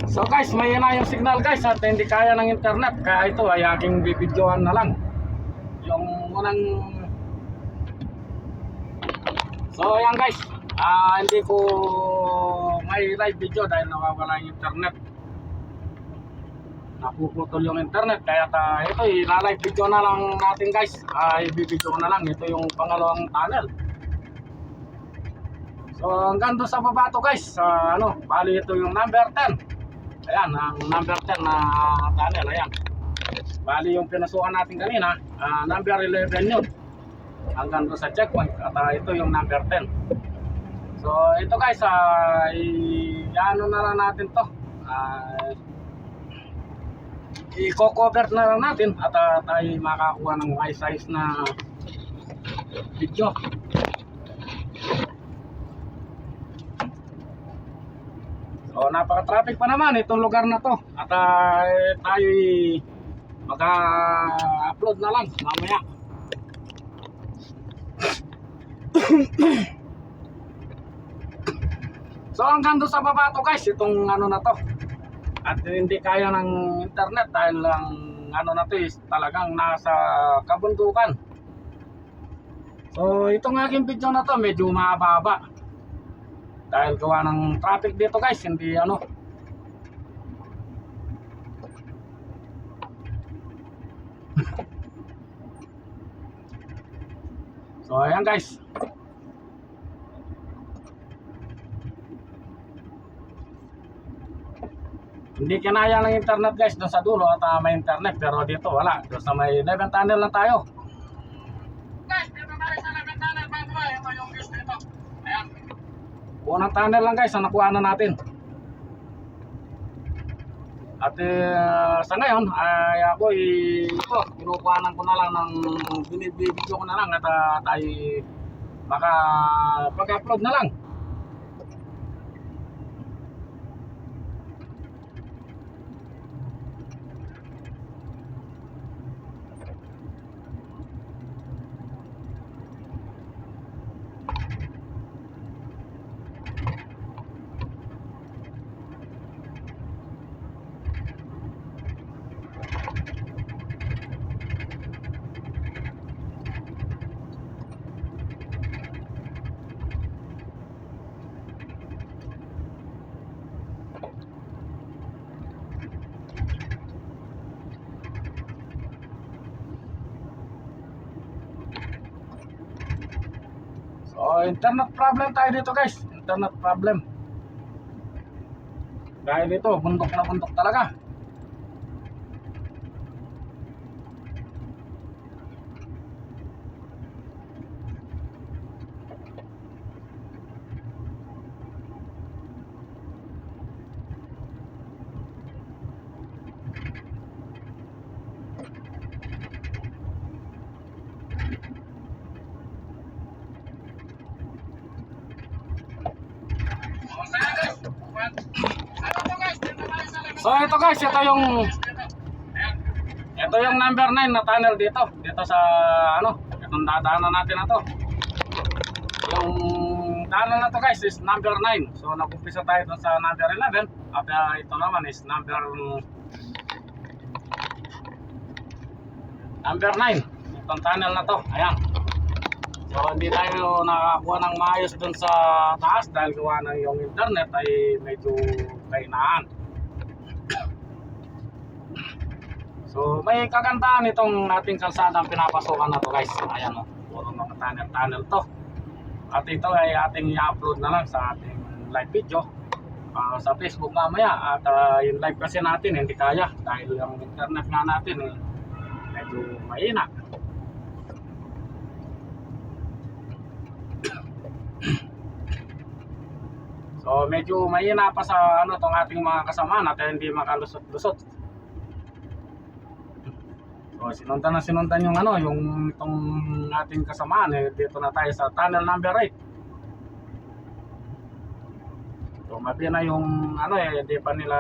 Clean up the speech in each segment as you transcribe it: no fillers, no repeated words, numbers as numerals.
So guys, may na yung signal guys at hindi kaya ng internet, kaya ito ay aking bibidyohan na lang yung unang. So ayan guys, hindi ko may live video dahil nawawala yung internet, napuputol yung internet, kaya ito i-live video na lang natin guys. Ibibidyo ko na lang, ito yung pangalawang tunnel. So hanggang doon sa baba to guys, bali ito yung number 10. Ayan, ang number 10 na tunnel, ayan. Bali yung pinasukan natin kanina, number 11 yun. Hanggang doon sa checkpoint, at ito yung number 10. So ito guys, i-ano na lang natin to. I-cover na lang natin at tayo makakuha ng high size na video. So napaka-traffic pa naman itong lugar na to, at tayo mag-upload na lang mamaya. So hanggang doon sa baba to guys, itong ano na to, at hindi kaya ng internet dahil lang ano na to is talagang nasa kabundukan. So itong aking video na to medyo mahaba dahil gawa ng traffic dito guys, hindi ano. So ayan guys, hindi kinaya ng internet guys doon sa dulo, at may internet pero dito wala. Doon sa may 11 tunnel lang tayo guys, dito tayo sa 11 tunnel. By the way, ito yung views dito. Ayan, unang tunnel lang guys ang nakuha na natin. At sa ngayon ay ako ito, kinukuhanan ko na lang ng binibidyo ko na lang, at tayo makapag-upload na lang. So internet problem tayo dito guys, internet problem. Dahil dito bundok na bundok talaga. So ito guys, ito yung number 9 na tunnel dito sa itong dadaanan natin na to. Yung tunnel na to guys is number 9. So nakumpisa tayo dun sa number 11, at ito naman is number 9, itong tunnel na to. Ayan. So hindi tayo nakakuha ng maayos dun sa taas dahil gawa ng yung internet ay medyo kainaan. So may kagandahan itong ating kalsadang pinapasukan na to guys. Ayan o, puro mga tunnel to. At ito ay ating i-upload na lang sa ating live video sa Facebook mamaya. At yung live kasi natin hindi kaya dahil yung internet nga natin medyo mahina. So medyo mahina pa sa tong ating mga kasama natin, hindi makalusot-lusot. So sinundan yung yung itong ating kasamaan dito na tayo sa tunnel number 8. So mabi na yung hindi pa nila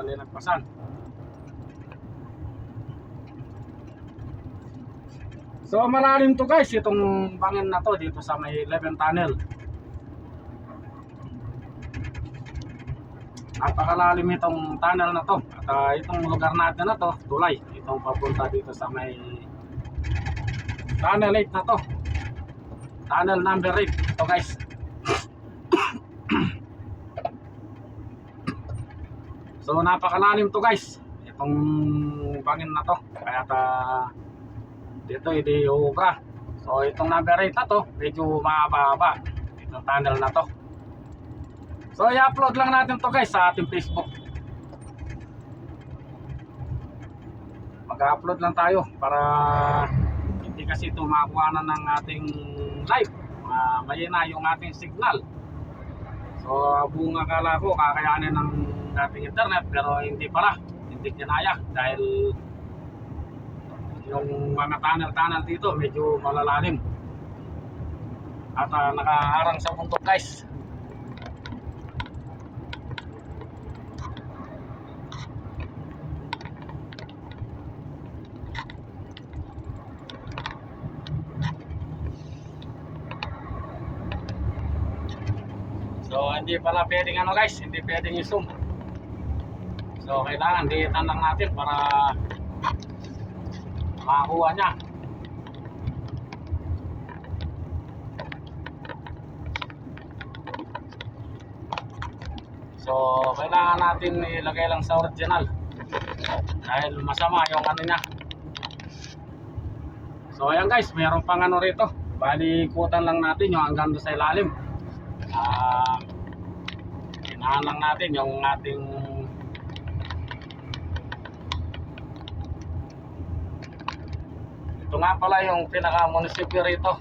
linagpasan. So malalim to guys itong bangin na to dito sa may 11 tunnel. napakalalim itong tunnel na to. At itong lugar natin na to, tulay. Itong papunta dito sa may tunnel 8 na to. Tunnel number 8. Ito guys. So napakalalim to guys. Itong bangin na to. Kaya dito hindi uubra. So itong number 8 na to, medyo mahaba-haba. Itong tunnel na to. So i-upload lang natin to guys sa ating Facebook. Mag-upload lang tayo para hindi kasi ito makuha ng ating live. Mahina yung ating signal. So buong akala ko kakayanin ng ating internet, pero hindi pala. Hindi kinaya dahil yung mga tunnel dito medyo malalalim. At nakaharang sa bundok guys. So hindi pala pwedeng guys, hindi pwedeng i-zoom. So kailangan diitan lang natin para makakuha niya. So kailangan natin ilagay lang sa original dahil masama yung niya. So ayan guys, mayroon pang rito. Bali ikutan lang natin yung hanggang doon sa ilalim. Inahan lang natin yung ating ito nga pala yung pinaka munisipyo rito.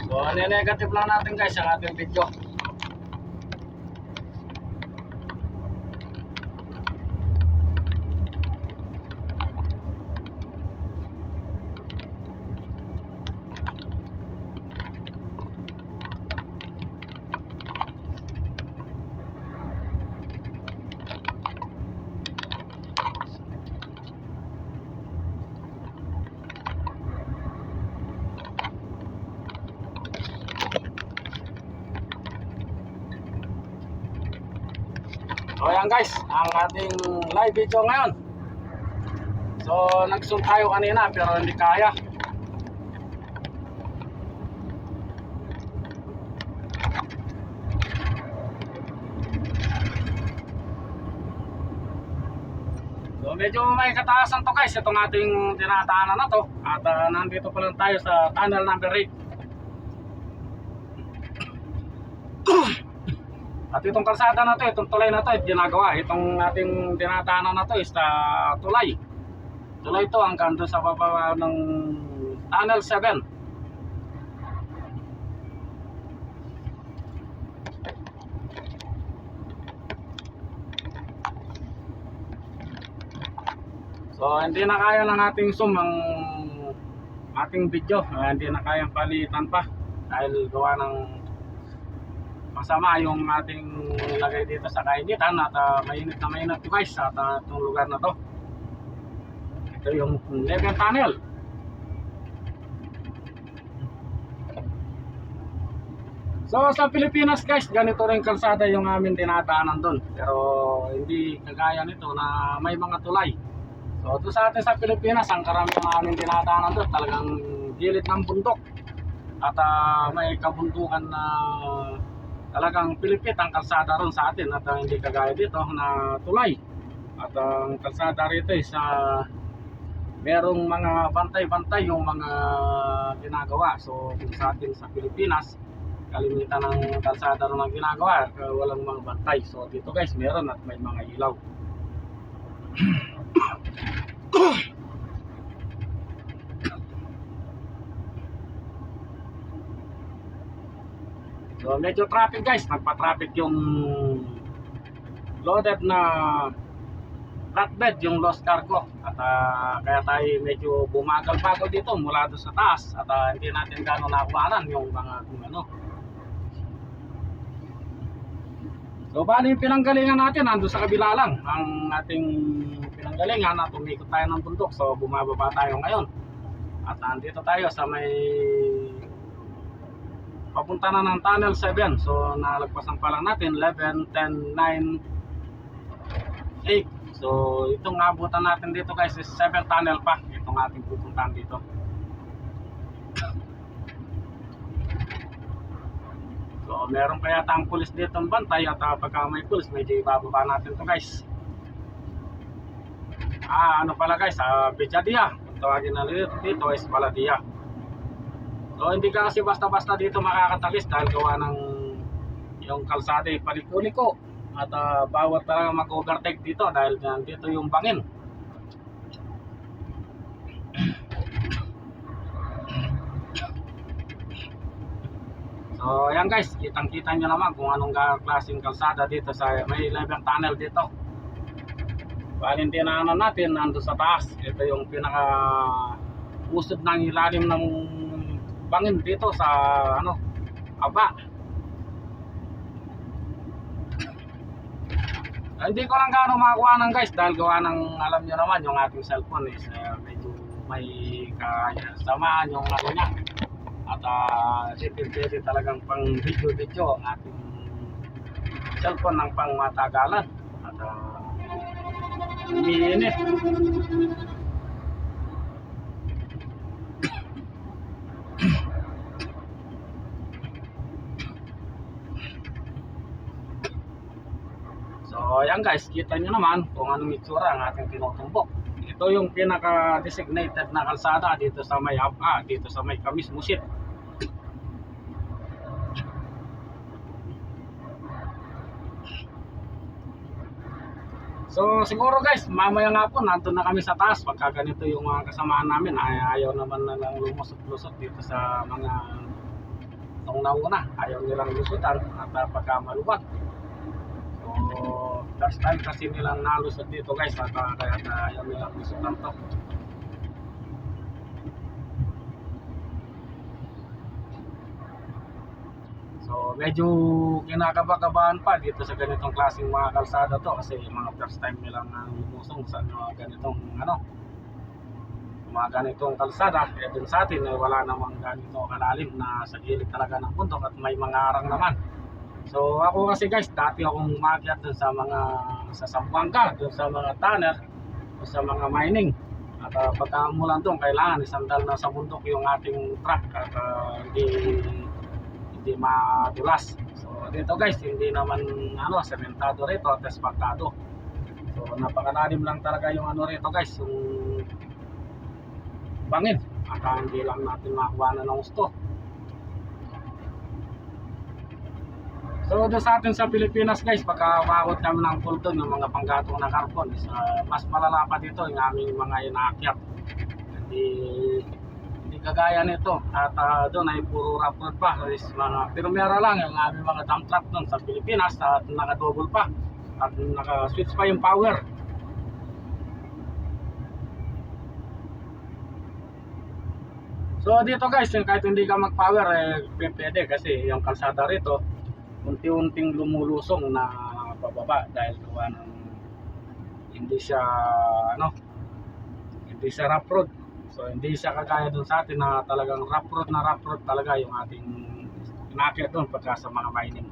So negative lang natin guys ang ating video. So ayan guys, ang ating live video ngayon. So nag-zoom tayo kanina pero hindi kaya. So medyo may kataasan to guys, itong ating dinadaanan na to. At nandito pa lang tayo sa tunnel number 8. At itong kalsada na to, itong tulay na to, ginagawa. Itong ating dinadaanan na to is tulay. Tulay to hanggang doon sa baba ng tunnel 7. So hindi na kaya ng ating zoom ang ating video. Hindi na kayang palitan pa dahil gawa ng masama yung ating lagay dito sa kainitan at mainit na mainit guys at itong lugar na to. Ito yung 11 tunnel. So sa Pilipinas guys, ganito rin kalsada yung aming dinadaanan doon. Pero hindi kagaya nito na may mga tulay. So ito sa atin sa Pilipinas, ang karamihan ng aming dinadaanan doon talagang gilid ng bundok. At may kabundukan na talagang pilipit ang kalsada ron sa atin at hindi kagaya dito na tulay. At ang kalsada rito is merong mga bantay-bantay yung mga ginagawa. So kung sa atin sa Pilipinas, kalimitan ng kalsada ron ang ginagawa, walang mga bantay. So dito guys meron at may mga ilaw. So medyo traffic guys, nagpa-traffic yung loaded na flatbed, yung lost cargo. At kaya tayo medyo bumagal-bagal dito mula doon sa taas. At hindi natin gano'ng nakuhanan yung mga ano. So bali yung pinanggalingan natin nandun sa kabila lang ang ating pinanggalingan at umikot tayo ng bundok. So bumababa tayo ngayon at nandito tayo sa may papunta na ng tunnel 7. So nalagpasan pa lang natin 11, 10, 9, 8. So itong abutan natin dito guys is 7 tunnel pa itong ating pupuntahan dito. So meron kaya tayong pulis dito ang bantay at pagka may pulis medyo ibababa natin to guys. Ano pala guys, Bejadia. Kung tawagin na dito is Baladia. So hindi ka kasi basta-basta dito makakatalis dahil gawa ng yung kalsada paliko-liko at bawat talaga mag-overtake dito dahil dito yung bangin. So ayan guys, kitang-kita nyo naman kung anong klaseng kalsada dito sa may 11 tunnel dito. Bali hindi na natin nando sa taas. Ito yung pinaka usod ng ilalim ng bangin dito sa aba. Hindi ko lang gaano makakuha ng guys dahil gawa ng alam nyo naman yung ating cellphone is medyo may kasamaan yung niya. At pwede talagang pang video ang ating cellphone ng pang matagalan. At umiinit. So ayan guys, kita nyo naman kung anong itsura ang ating tinutumbok. Ito yung pinaka-designated na kalsada dito sa may dito sa may Kamis Musit. So siguro guys, mamaya nga po nandun na kami sa taas pagka ganito yung mga kasamaan namin. Ayaw naman na lang lumusot-lusot dito sa mga itong nauna. Ayaw nilang lusutan at pagka maluwag. So first time kasi nilang nalusot dito guys at kaya ayaw nilang lusutan to. So medyo kinakaba-kabahan pa dito sa ganitong klaseng mga kalsada to kasi mga first time nilang lumusong sa mga ganitong mga ganitong kalsada. Dun sa atin wala namang ganito kalalim na sa gilid talaga ng bundok at may mga arang naman. So ako kasi guys, dati akong umakyat dun sa mga sa Sambuanga, dun sa mga tunnel, sa mga mining. At pagkamulan doon kailangan isandal na sa bundok yung ating truck at hindi madulas. So dito guys, hindi naman sementado rito at asfaltado. So napakalalim lang talaga yung rito guys, yung bangin. At hindi lang natin makuha na ng gusto. So doon sa atin sa Pilipinas guys, pagka umabot kami ng pulton ng mga panggatong na carbon, mas malala pa dito yung aming mga inaakyat. Hindi kagaya nito. At doon ay puro rough road pa. Pero meron lang yung aming mga dump truck doon sa Pilipinas at naka-double pa. At naka-switch pa yung power. So dito guys, kahit hindi ka mag-power, pwede kasi yung kalsada rito unti-unting lumulusong na pababa dahil gawa ng hindi siya rough road. So hindi siya kagaya dun sa atin na talagang rough road talaga yung ating inakyat doon pagka sa mga mining.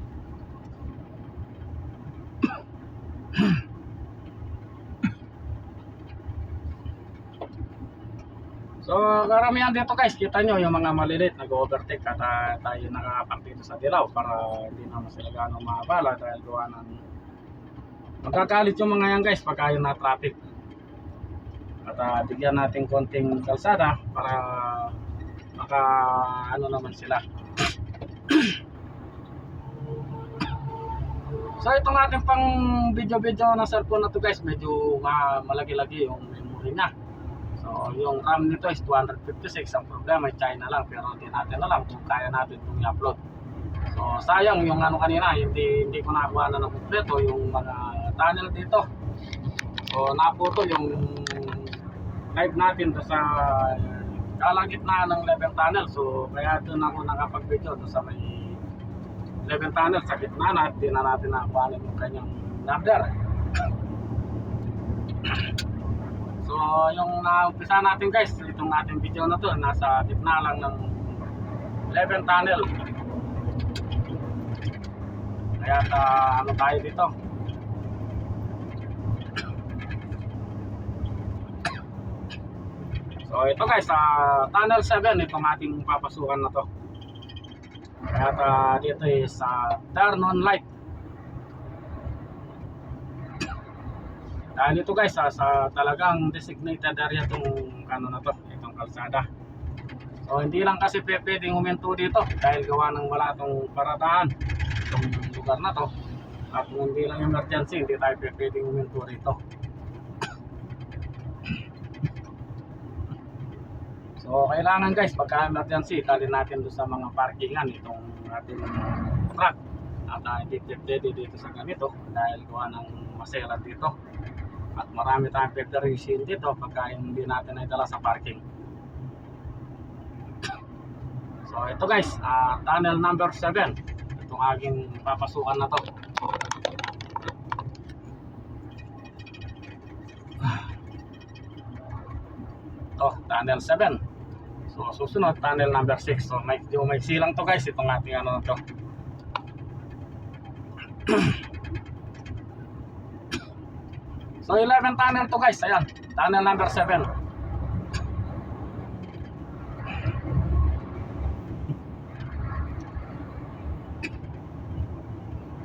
So karamihan dito guys, kita nyo yung mga malilit nag-overtake at tayo nakakapag dito sa dilaw para hindi naman sila gano'ng maabala dahil gawa ng magkakalit yung mga yan guys pagka yung na-traffic. At bigyan natin konting kalsada para maka naman sila. So itong ating pang video ng cellphone na to guys, medyo malagi-lagi yung memory niya. So yung RAM nito is 256. Ang problema ay China lang, pero hindi natin alam kung kaya natin itong i-upload. So sayang yung kanina, hindi ko nakuha na ng kompleto yung mga tunnel dito. So naputol yung live natin to sa kalagitnaan ng 11 tunnel. So kaya doon ako nakapag-video to sa may 11 tunnel sa gitna na, hindi na natin nakuhanin yung kanyang number. So yung naumpisa natin guys, itong ating video na to, nasa gitna lang ng 11 tunnel. Kaya ano tayo dito. So ito guys, sa tunnel 7 itong ating papasukan na to. Kaya dito is turn on light. Dahil ito guys, sa talagang designated area itong ano na to, itong kalsada. So hindi lang kasi pwedeng huminto dito dahil gawa ng wala itong paradahan itong lugar na to. At kung hindi lang emergency, hindi tayo pwedeng huminto rito. So kailangan guys, pagka emergency, talin natin doon sa mga parkingan itong ating truck. At hindi pwede dito sa ganito dahil gawa ng maselan dito. At marami tayong pwede dito pagka hindi natin ay dala sa parking. So ito guys, tunnel number 7. Itong aking papasukan na to. Ito, tunnel 7. So susunod, tunnel number 6. So may silang to guys, itong ating ano na to. So 11 tunnel to guys, ayan, tunnel number 7.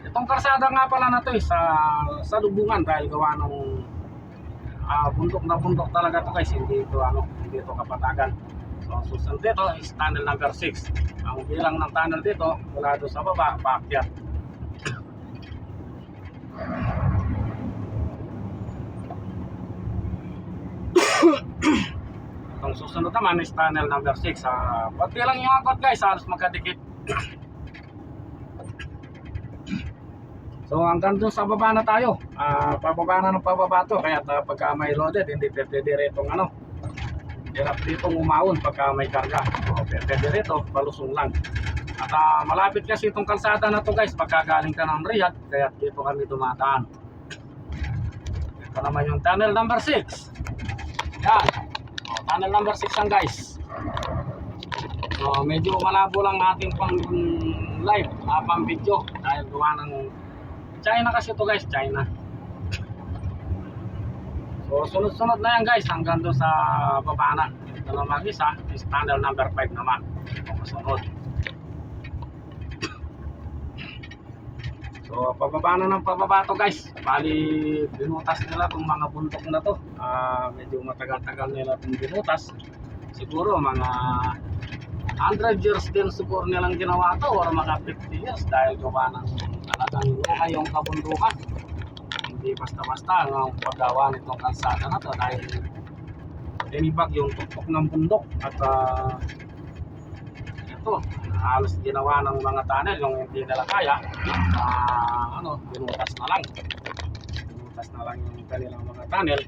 Itong karsada nga pala na to sa lubungan dahil gawa ng bundok na bundok talaga to guys, hindi ito kapatagan. So susunod dito is tunnel number 6. Ang bilang ng tunnel dito mula doon sa baba, paakyat. Itong susunod naman is tunnel number 6. Pati lang yung akot guys, halos magkadikit. So hanggang doon sa baba na tayo. Pababa na ng pababa to. Kaya pagka may loaded, hindi pwede diretong hirap ditong umahon pagka may karga. So pwede dito, palusong lang. At malapit kasi itong kalsada na to guys pagka galing ka ng Riyadh. Kaya dito kami dumadaan. Ito naman yung tunnel number 6. Yan. Tunnel number 6 lang guys. So medyo malabo lang ating pang live, pang video dahil gawa ng China kasi to guys, China. So sunod-sunod na yan guys hanggang doon sa baba na. Ito naman isa is tunnel number 5 naman. Ito kasunod. So pababa na ng pababa to guys. Bali binutas nila itong mga bundok na to. Medyo matagal-tagal nila itong binutas. Siguro mga 100 years din siguro nilang ginawa to or mga 50 years dahil gawa ng talagang luha yung kabundukan. Hindi basta-basta ang paggawa nitong kalsada na to dahil tinibag yung tuktok ng bundok at ito halos ginawa ng mga tunnel yung hindi nila kaya binutas na lang yung kanilang mga tunnel,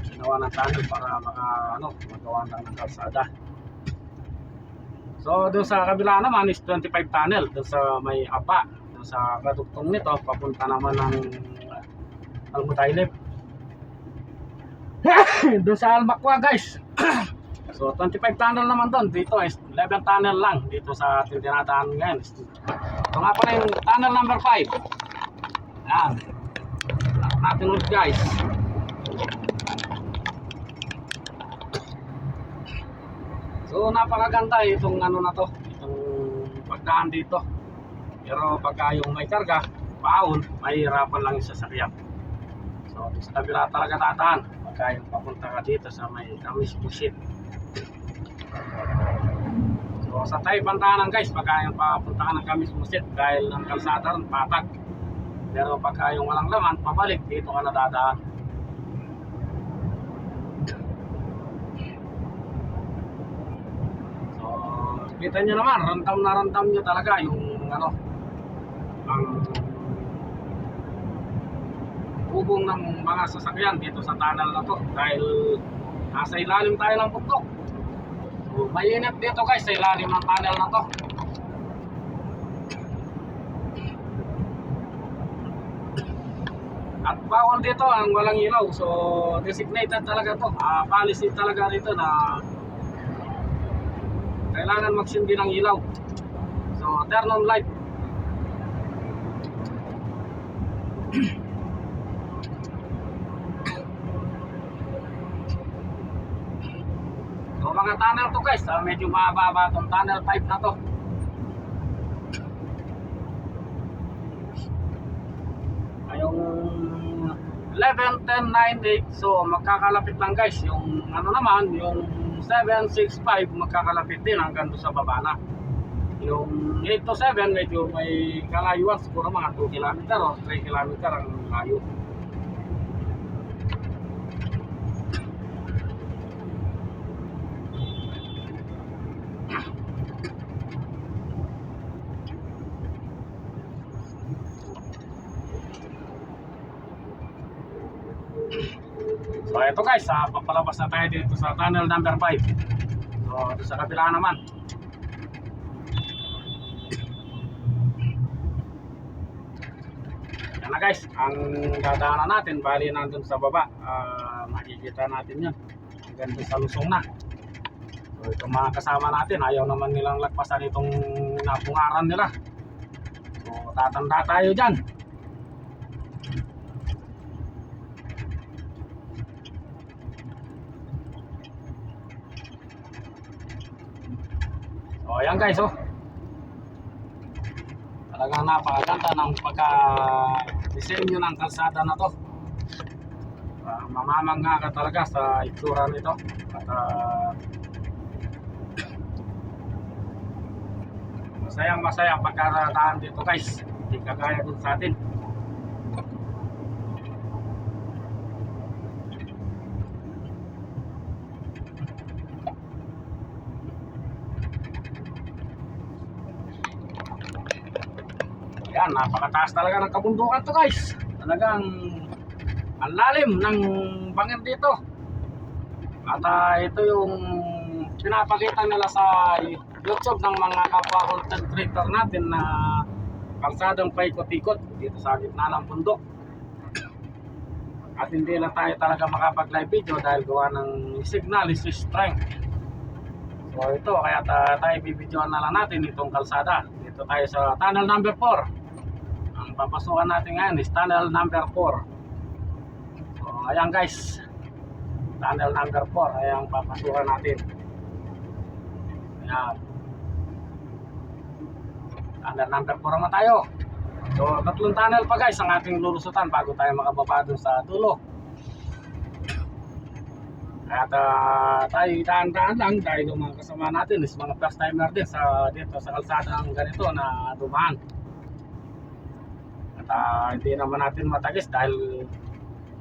ginawa ng tunnel para magawa ng kalsada. So doon sa kabila naman is 25 tunnel doon sa may apa, doon sa kaduktong nito papunta naman ng Al-Mutaylib. Doon sa Al-Makwa guys. So 25 tunnel naman doon. Dito is 11 tunnel lang dito sa ating dinadaan ngayon. Ito nga pala yung tunnel number 5. Yan. Natin ulit guys. So napakaganda itong na to, itong pagdaan dito. Pero pagka yung may karga, paahon, mahihirapan lang yung sasakyan. So sa kabila talaga tataan pagka yung papunta ka dito sa may Kamis Busit. So sa tayo bantanan guys, pagka yung papunta ka ng Kamis Busit dahil ng kalsada ron patag. Pero pagka yung walang laman, pabalik dito ka nadadaan. Kita nyo naman, rantam nyo talaga yung ang bubong ng mga sasakyan dito sa tunnel na to dahil nasa ilalim tayo ng bundok. So mainit dito guys sa ilalim ng tunnel na to. At bawal dito ang walang ilaw. So designated talaga to. Policy talaga rito na kailangan magsindi ng ilaw. So turn on light. So mga tunnel to guys, medyo mababa itong tunnel 5 na to. Yung 11, 10, 9, 8, so magkakalapit lang guys. Yung ano naman, yung 7, 6, 5 magkakalapit din hanggang doon sa baba na. Yung 8 to 7 medyo may kalayuan, siguro mga 2 km o 3 km ang layo. So ito guys, papalabas na tayo dito sa tunnel number 5. So ito sa kabila naman. Yan na guys, ang dadaanan natin, bali nandun sa baba. Makikita natin yan hanggang doon sa lusong na. So itong mga kasama natin, ayaw naman nilang lagpasan itong napungaran nila. So tatanda tayo dyan. So ayan guys, oh. Talagang napakaganda ng pagka-disenyo ng kalsada na to. Mamamangha ka talaga sa itsura nito. At masayang masaya pagkarataan dito guys. Hindi kagaya dun sa atin. Yan, napakataas talaga ng kabundukan to guys. Talagang ang lalim ng bangin dito. At ito yung pinapakita nila sa YouTube ng mga kapwa content creator natin na kalsadang paikot-ikot dito sa gitna ng bundok. At hindi lang tayo talaga makapag-live video dahil gawa ng signal is strength. So ito, kaya tayo bibidyoan na lang natin itong kalsada. Dito tayo sa tunnel number 4. Ang papasukan natin ngayon is tunnel number 4. So ayan guys, tunnel number 4 ay ang papasukan natin. Ayan, tunnel number 4 naman tayo. So tatlong tunnel pa guys ang ating lulusutan bago tayo makababa dun sa dulo. At tayo daan-daan lang dahil yung mga kasama natin is mga first timer din sa dito sa kalsada ng ganito na dumaan. At hindi naman natin matagis dahil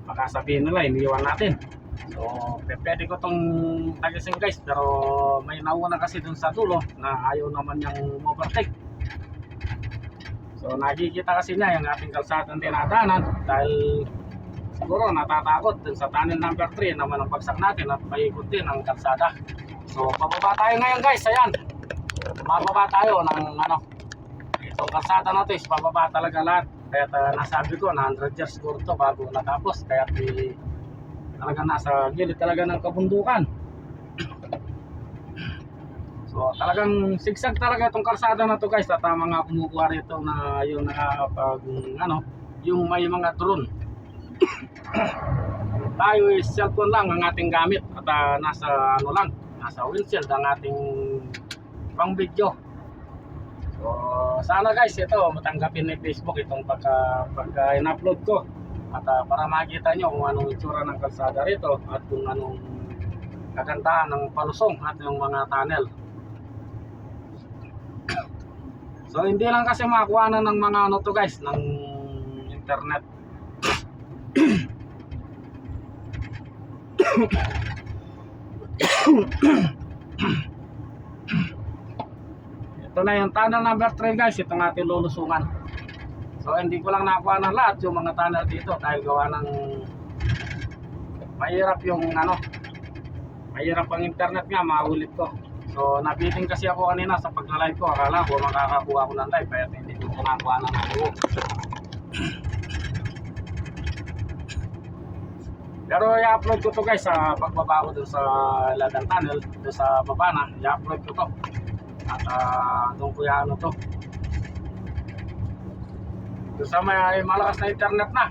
makasabihin nila iniwan natin. So pwede ko tong tagisin guys, pero may nauna kasi dun sa dulo na ayaw naman niyang overtake. So nakikita kasi niya yung ating kalsadang dinadaanan dahil siguro natatakot dun sa tunnel number 3 naman ang bagsak natin at paikot din ang kalsada. So pababa tayo ngayon guys, ayan. Mababa tayo ng itong kalsada na to is pababa talaga lahat. Kaya nasabi ko na 100 years siguro to bago natapos. Kaya talaga nasa gilid talaga ng kabundukan. So talagang sigsag talaga itong kalsada na to guys. At mga kumukuha rito na yung nakapag yung may mga drone. Tayo is cellphone lang ang ating gamit. At nasa nasa windshield ang ating pang video. So sana guys ito matanggapin ni Facebook itong pagka in-upload ko. At para makita nyo kung anong itsura ng kalsada rito at kung anong kagandahan ng palusong at yung mga tunnel. So hindi lang kasi makakuha ng mga to guys ng internet. Ito na yung tunnel number 3 guys, itong ating lulusungan. So hindi ko lang nakuha ng lahat yung mga tunnel dito dahil gawa ng mahirap yung mahirap ang internet nga, maulit ko. So nabiting kasi ako kanina sa pagla-live ko, akala ko makakakuha ko ng live kaya hindi ko nakuha ng live. Pero i-upload ko to guys sa pagbaba ko dun sa Lagan Tunnel, dun sa baba na, i-upload ko to. At doon ko ano to. Dun sa may malakas na internet na.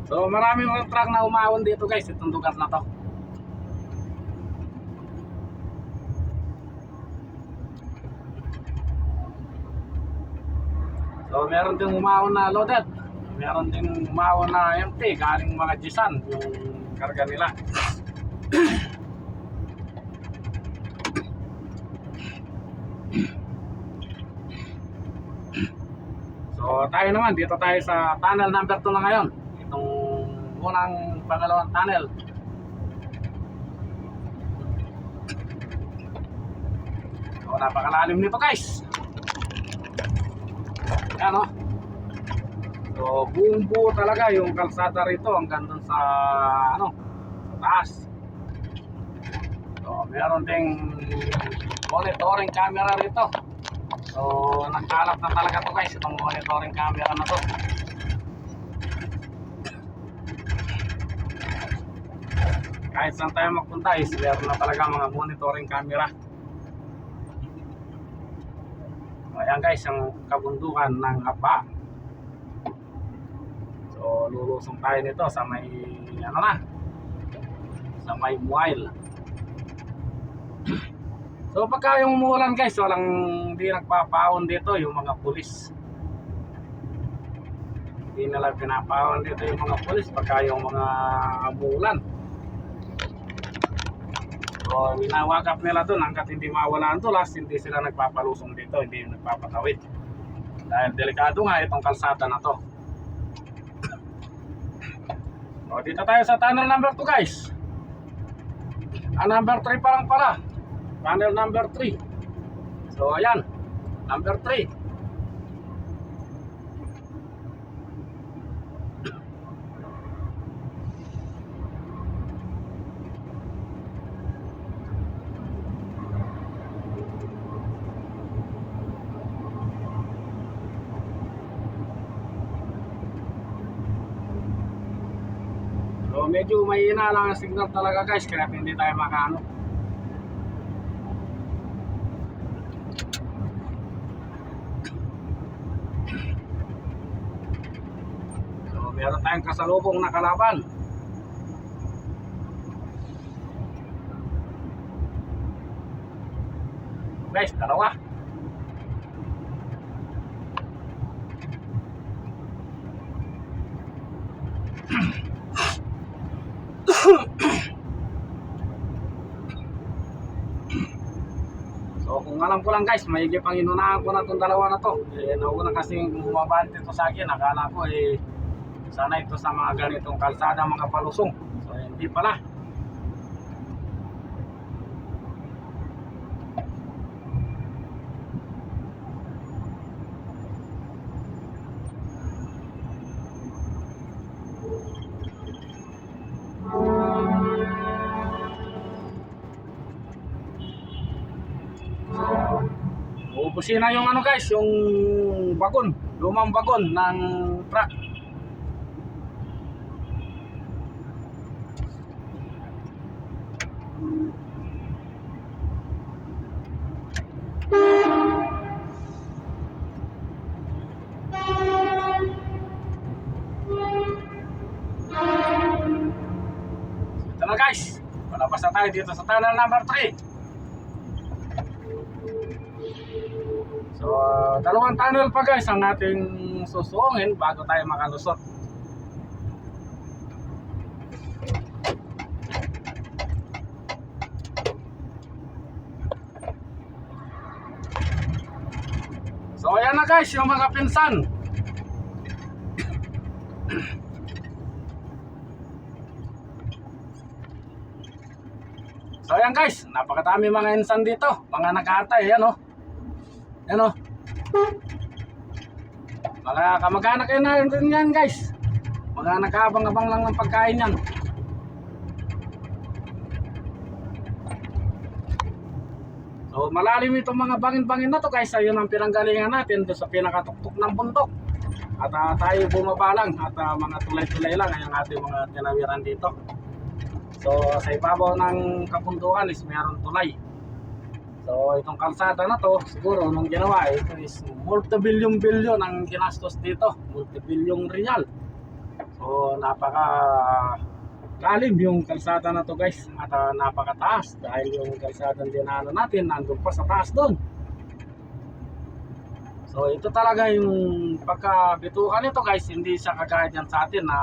So maraming mga truck na umahon dito guys, itong lugar na to. So meron ding umahon na loaded, meron ding umahon na empty, galing mga Jisan yung karga nila. So tayo naman, dito tayo sa tunnel number 2 na ngayon. Itong unang pangalawang tunnel. So napakalalim nito guys. Yan o. So buong buo talaga yung kalsada rito hanggang dun sa ano, sa taas. So meron ding monitoring camera rito. So nagkalap na talaga to guys, itong monitoring camera na to. Kahit saan tayo magpunta is meron na talaga mga monitoring camera. Ayan guys, ang kabundukan ng Aba. So lulusong tayo nito sa may ano na, sa may Muail. So pagka yung umuulan guys, walang hindi nagpapaon dito yung mga pulis. Hindi nila pinapaon dito yung mga pulis pagka yung mga umuulan. So winawagap nila doon hanggat hindi mawala ang tulas, hindi sila nagpapalusong dito, hindi nagpapatawid. Dahil delikado nga itong kalsada na to. So dito tayo sa tunnel number 2 guys. Number 3 pa lang pala. Tunnel number 3. So ayan, number 3. So medyo mahina lang ang signal talaga guys, kaya hindi tayo makaano. So meron tayong kasalubong na kalaban. Guys, dalawa. So kung alam ko lang guys, maigi pang inunahan ko na itong dalawa na to. Nauna kasing bumabante ito sa akin, akala ko sana ito sa mga ganitong kalsada, mga palusong. So hindi pala. Busina yung ano guys, yung bagon, lumang bagon ng truck. Ito na guys, palabas na tayo dito sa tunnel number 3. So, dalawang tunnel pa guys ang ating susuungin bago tayo makalusot. So, ayan na guys yung mga pinsan. So, ayan guys, napakadami mga insan dito, mga nag-aantay, ayan o. Ano? Mga kamag-anak yun na rin yan guys. Mga nagkaabang-abang lang ng pagkain yan. So So malalim itong mga bangin-bangin na to guys. Ayun ang pinanggalingan natin doon sa pinakatuktok ng bundok. At tayo bumaba lang at mga tulay-tulay lang ang ating mga tinawiran dito. So sa ibabaw ng kabundukan is meron tulay. So itong kalsada na to siguro nung ginawa ito is multi-billion ang ginastos dito. Multi-billion real. So napaka lalim yung kalsada na to guys at napakataas dahil yung kalsada dinaanan natin nandun pa sa taas doon. So ito talaga yung pagkabitukan nito guys, hindi siya kagaya dyan sa atin na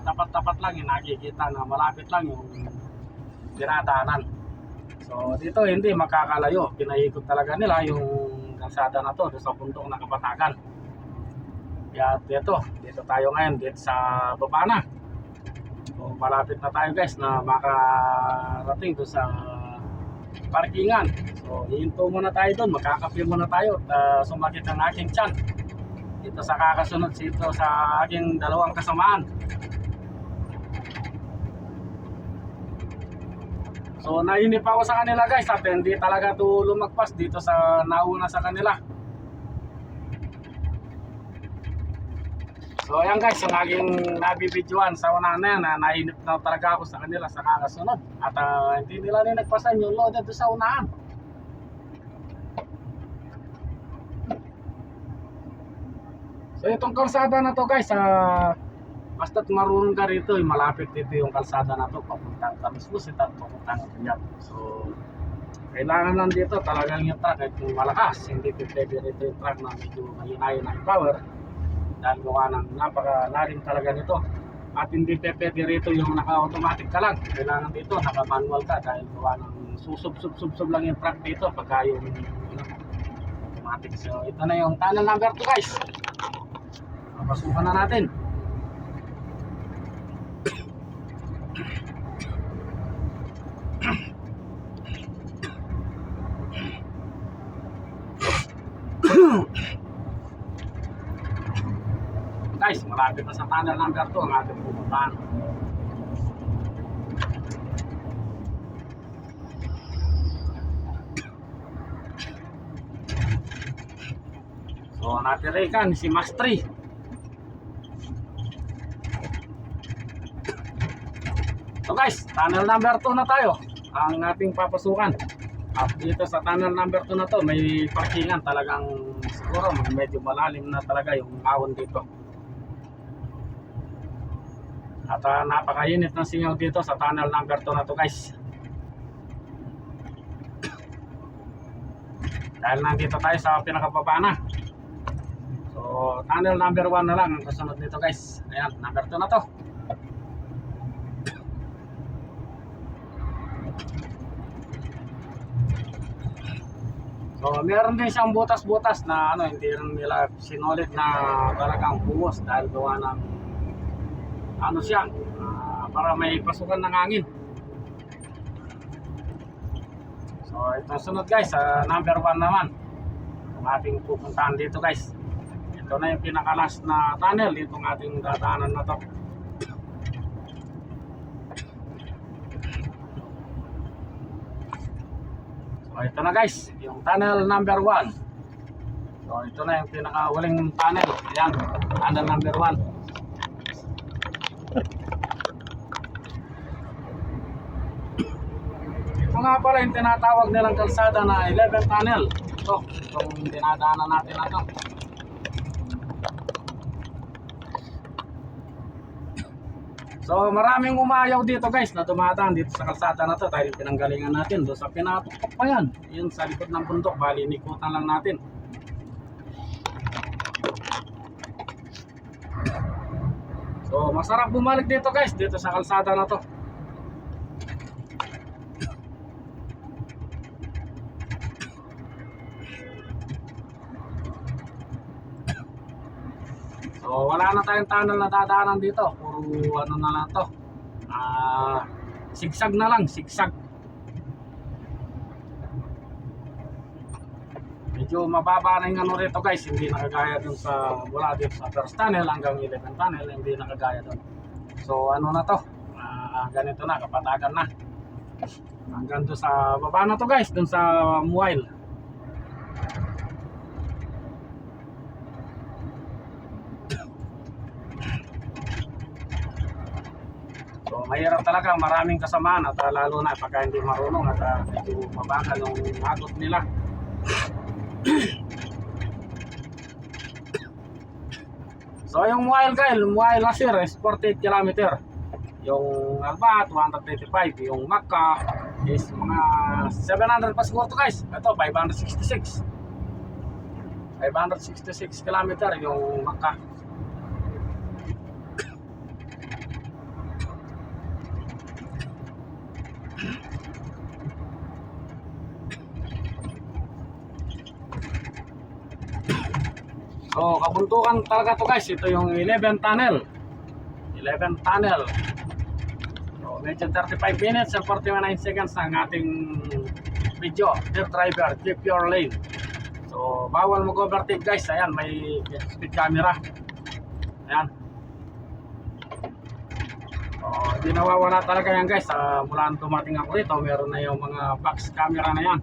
tapat-tapat lang yung nakikita na malapit lang yung dinadaanan. So dito hindi makakalayo, pinaikot talaga nila yung kalsada na to doon sa bundok na Kapatagan. Kaya dito tayo ngayon dito sa baba na. So, malapit na tayo guys na makarating doon sa parkingan. So hihinto muna tayo doon, magkakape muna tayo at sumakit ang aking tiyan dito sa kakasunod dito sa aking dalawang kasamaan. So nainip ako sa kanila guys at hindi talaga to lumagpas dito sa nauna sa kanila. So ayan guys, ang aking nabibidyoan sa una na yan, nainip na talaga ako sa kanila sa kakasunod. At hindi nila rin nagpasan yung loaded doon sa unahan. So itong kalsada na to guys, basta't marunong ka rito, malapit dito yung kalsada na to, papuntang Tamislusit at papuntang Riyadh. So kailangan lang dito talagang yung truck ay kung malakas, hindi pwede rito yung truck na medyo mahinayin ang power. Dahil gawa ng napakalalim talaga nito. At hindi pwede rito yung naka-automatic ka lang. Kailangan dito naka-manual ka dahil gawa ng susub-sub lang yung truck dito pagka yung automatic. So ito na yung tunnel number 2 guys. Papasukan na natin. Guys, malapit na sa tunnel number 2 ang ating pupuntahan. So natirikan si Max 3. So guys, tunnel number 2 na tayo ang ating papasukan. At dito sa tunnel number 2 na to may parkingan, talagang siguro medyo malalim na talaga yung ahon dito. At napakainit ng singaw dito sa tunnel number 2 na to guys. Dahil nandito tayo sa pinakababa na. So tunnel number 1 na lang ang kasunod nito guys. Ayan, number 2 na to. So meron din siyang butas-butas na hindi rin nila sinulit na talagang buhos dahil gawa ng siya para may pasukan ng hangin. So ito sunod guys, number 1 naman ang ating pupuntahan dito guys. Ito na yung pinaka-last na tunnel itong ating dadaanan na to. So ito na guys, yung tunnel number 1. So ito na yung pinaka-huling tunnel. Ayan, tunnel number 1. Ito nga pala yung tinatawag nilang kalsada na 11 tunnel. Itong dinadaanan natin na ito. So maraming umayaw dito guys na dumadaan dito sa kalsada na to dahil pinanggalingan natin doon sa pinatuktok pa yan. Yun sa likod ng bundok, bali nikutan lang natin. So masarap bumalik dito guys, dito sa kalsada na to. So wala na tayong tunnel na dadaanan dito, puro na lang to, sigsag na lang, sigsag. Medyo mababa na yung rito guys, hindi nakagaya dun sa mula dito sa first tunnel hanggang 11 tunnel, hindi nakagaya dun. So na to, ganito na, Kapatagan na hanggang dun sa baba na to guys, dun sa Muail. So mahirap talaga, maraming kasamaan at lalo na pagka hindi marunong at medyo mabagal yung agot nila. So yung Muail Nasir is 48 km. Yung Albat 135, yung Macca is mga 700 pa siguro to guys. Ito 566 km yung Macca. So kabuntukan talaga to guys. Ito yung 11 tunnel. So medyo 35 minutes and 49 seconds ang ating video. Dear driver, keep your lane. So bawal mag-overtake guys. Ayan, may speed camera. Ayan. So hindi nawawala talaga yan guys. Mula nang dumating ako rito, meron na yung mga box camera na yan.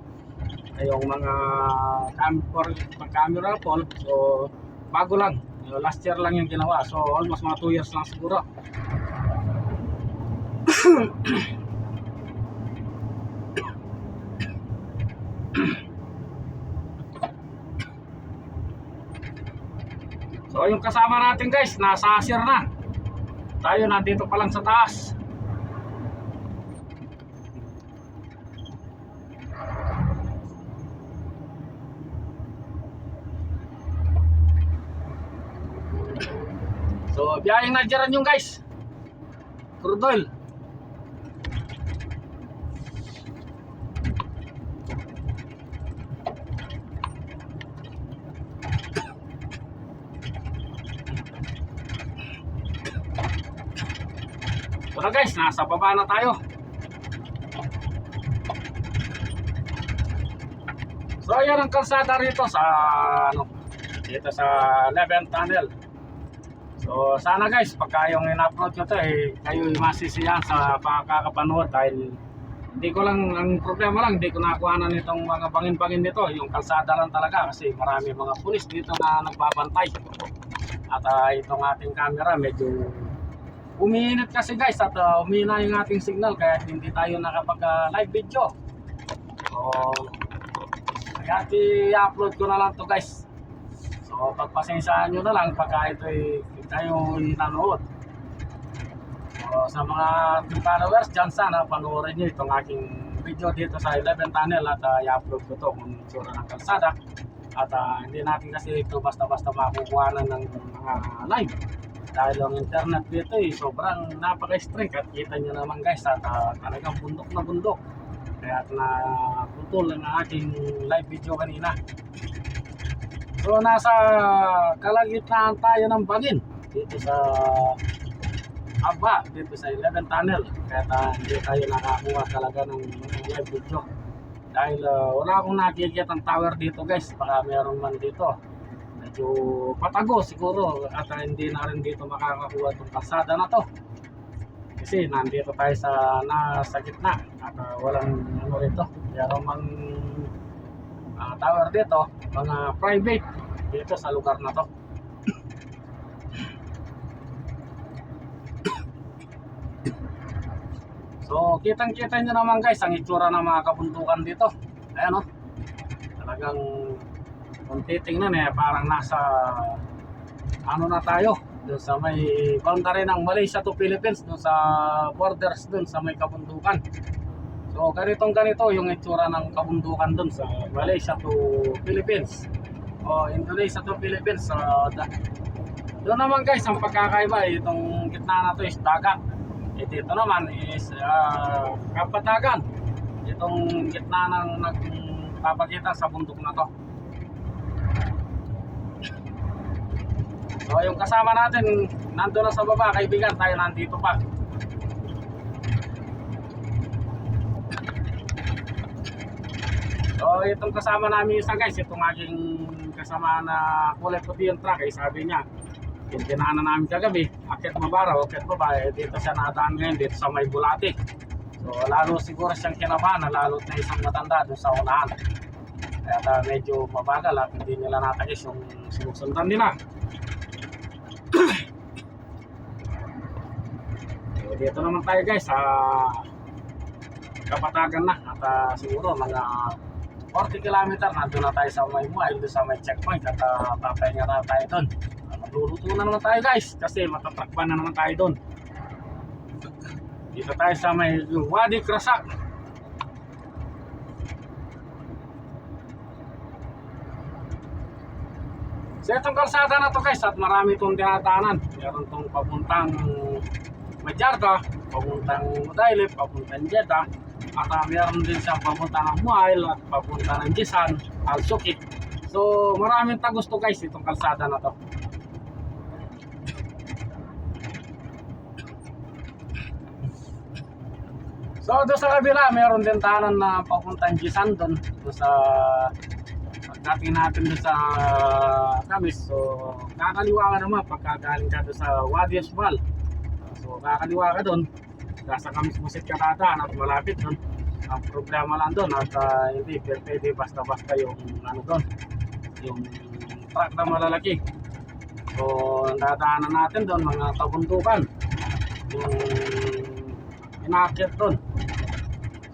Yung mga camera pole. So bago lang, last year lang yung ginawa, so almost mga 2 years lang siguro. So yung kasama natin guys, nasa Asir na. Tayo nandito pa lang sa taas. So, biyayang Nadyaran yung guys. Crude oil. So na guys, nasa baba na tayo. So, ayan ang kalsada rito sa dito sa 11 tunnel. So sana guys, pagka yung in-upload ko to kayo masisiyahan sa pakakapanood dahil hindi ko lang, ang problema lang, hindi ko nakuha na nitong mga bangin-bangin nito, yung kalsada lang talaga kasi marami mga pulis dito na nagbabantay. At itong ating camera medyo umiinit kasi guys at umina yung ating signal kaya hindi tayo nakapag-live video. So kaya i-upload ko na lang to guys. So pagpasensyaan nyo na lang pagka ito tayo nanood. So, sa mga followers dyan, sana panoorin nyo itong aking video dito sa 11 tunnel at i-upload ko to kung sura ng kalsada. At hindi natin kasi ito basta-basta makukuhanan ng mga live. Dahil ang internet dito sobrang napaka-strict at kita nyo naman guys at talagang bundok na bundok. Kaya naputol ang aking live video kanina. So nasa kalagitnaan tayo ng bangin dito sa dito sa 11 tunnel. Kaya hindi tayo nakakuha talaga ng live video. Dahil wala akong nakikita ng tower dito guys. Baka meron man dito. Medyo patago siguro at hindi na rin dito makakakuha itong kalsada na to. Kasi nandito tayo sa nasa gitna at walang rito. Meron mang tower dito, mga private dito sa lugar na to. So kitang-kita nyo naman guys ang itsura ng mga kabuntukan dito. Ayan o. Talagang kung titingnan parang nasa na tayo doon sa may boundary ng Malaysia to Philippines, doon sa borders doon sa may kabundukan. So ganito yung itsura ng kabundukan doon sa Malaysia to Philippines o Indonesia to Philippines. Doon naman guys ang pagkakaiba itong gitna na to is dagat. Ito naman is kapatagan. Itong gitna ng nagpapakita sa bundok na to. So yung kasama natin nandun na sa baba, kaibigan, tayo nandito pa. So itong kasama namin isa guys, itong aking kasama na kulay puti yung truck, sabi niya yung dinaanan namin kagabi, akit mabara, akit baba, dito siya nadaan ngayon dito sa may Bulati. So lalo siguro siyang kinabahan, lalo na isang matanda doon sa unahan. Kaya medyo mabagal at hindi nila natagis yung sinusundan nila. dito naman tayo guys sa Kapatagan na at siguro mga 40 kilometer nandun na tayo sa may Muay, doon sa may checkpoint at papahinga na tayo doon. Magluluto na naman tayo guys kasi matatakpan na naman tayo doon. Dito tayo sa may Wadi Krasak. So itong kalsada na to guys at marami itong dinadaanan. Meron itong papuntang Majarda, papuntang Mudailip, papuntang Jeddah. At meron din siyang papunta ng Muail at papunta ng Jisan, Al-Sukit. So maraming tagusto guys itong kalsada na to. So doon sa kabila meron din tahanan na papuntang Jisan doon sa pagdating natin doon sa Kamis. So kakaliwa ka naman pagkagaling ka doon sa Wadi Asbal. So kakaliwa ka doon sa Kamis Musit Katadaan at malapit doon. Ang problema lang doon at hindi pwede basta-basta yung ano doon, yung truck na malalaki. So ang dadaanan natin doon mga kabundukan, yung inaakyat doon.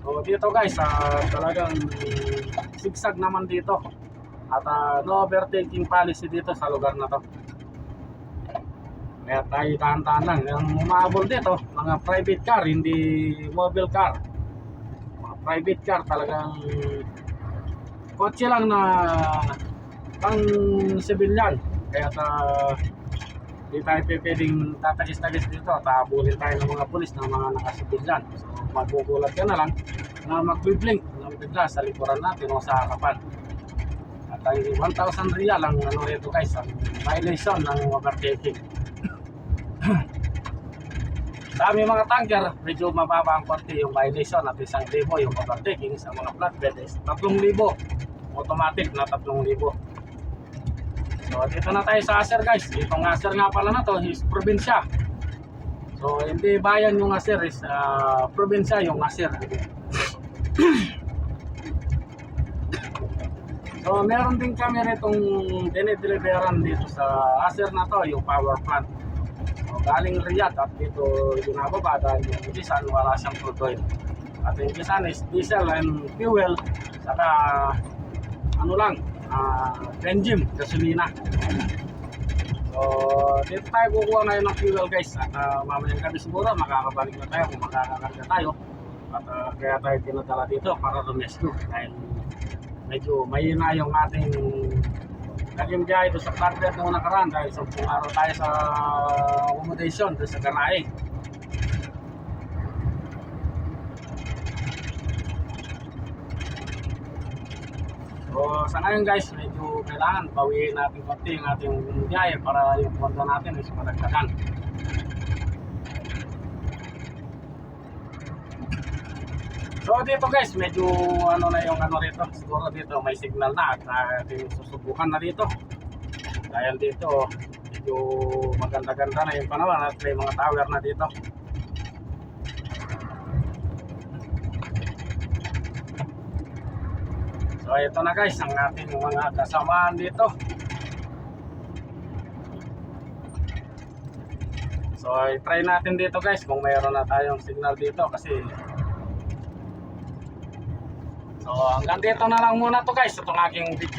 So dito guys talagang sigsag naman dito at no overtaking policy dito sa lugar na to. Kaya tayo tahan-tahan lang. Yung umaabol dito mga private car, hindi mobile car. Mga private car talagang kotse lang na pang civilian. Kaya hindi tayo pwedeng tatagis-tagis dito at abulin tayo ng mga pulis ng mga nakasibilyan. So magugulat ka na lang na mag-blink ng bigla sa likuran natin o sa harapan. At ang 1,000 real ang ano rito guys, ang violation ng overtaking. Sa aming mga tanker, medyo mababa ang konti yung violation at 1,000 yung overtaking. Sa mga flatbed is 3,000, automatic na 3,000. So dito na tayo sa Acer guys. Itong Acer nga pala na to is probinsya. So hindi bayan yung Acer, is probinsya yung Acer. So meron din kami itong dinideliveran dito sa Acer na to, yung power plant. So, galing Riyadh at dito binababa dahil yung Jisan wala siyang crude oil. At yung Jisan is diesel and fuel, saka ano lang, benzene, gasolina. So dito tayo kukuha ngayon ng fuel guys at mamayang gabi siguro makakabalik na tayo kung makakakarga tayo. At kaya tayo tinadala dito para rumescue dahil medyo mahina yung ating naging biyahe doon sa flatbed noong nakaraan dahil 10 araw tayo sa accommodation doon sa Ganae. So sa ngayon guys, medyo kailangan bawiin natin konti yung ating biyahe para yung pondo natin is madagdagan. So dito guys, medyo ano na yung ano rito, siguro dito may signal na at susubukan na dito. Dahil dito medyo maganda-ganda na yung panahon at may mga tower na dito. So ito na guys ang ating mga kasamaan dito. So i-try natin dito guys kung mayroon na tayong signal dito kasi so hanggang dito na lang muna to guys itong aking video.